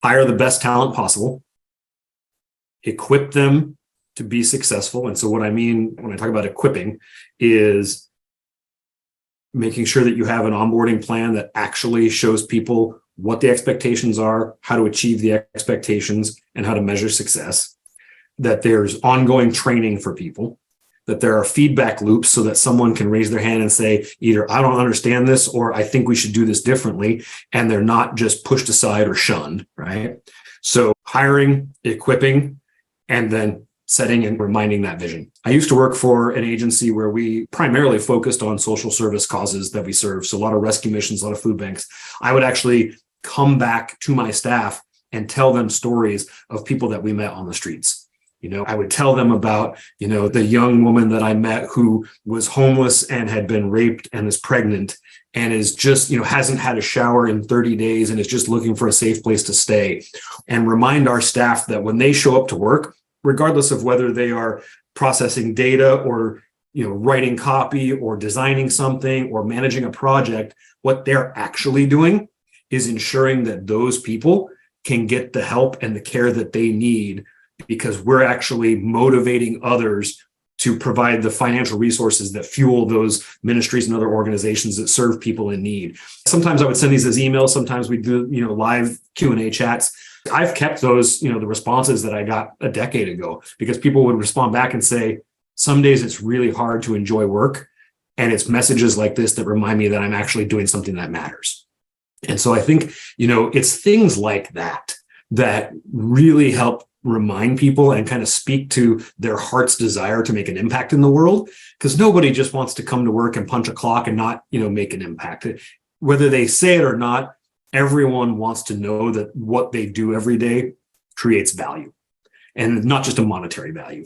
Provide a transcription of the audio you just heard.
hire the best talent possible, equip them to be successful. And so what I mean when I talk about equipping is making sure that you have an onboarding plan that actually shows people what the expectations are, how to achieve the expectations, and how to measure success. That there's ongoing training for people, that there are feedback loops so that someone can raise their hand and say, either I don't understand this or I think we should do this differently, and they're not just pushed aside or shunned, right? So hiring, equipping, and then setting and reminding that vision. I used to work for an agency where we primarily focused on social service causes that we serve. So a lot of rescue missions, a lot of food banks. I would actually come back to my staff and tell them stories of people that we met on the streets. I would tell them about, the young woman that I met who was homeless and had been raped and is pregnant and is just, hasn't had a shower in 30 days and is just looking for a safe place to stay, and remind our staff that when they show up to work, regardless of whether they are processing data or, writing copy or designing something or managing a project, what they're actually doing is ensuring that those people can get the help and the care that they need, because we're actually motivating others to provide the financial resources that fuel those ministries and other organizations that serve people in need. Sometimes I would send these as emails. Sometimes we do, live Q&A chats. I've kept those, the responses that I got a decade ago, because people would respond back and say, some days it's really hard to enjoy work. And it's messages like this that remind me that I'm actually doing something that matters. And so I think, it's things like that that really help remind people and kind of speak to their heart's desire to make an impact in the world, because nobody just wants to come to work and punch a clock and not, make an impact. Whether they say it or not, everyone wants to know that what they do every day creates value, and not just a monetary value.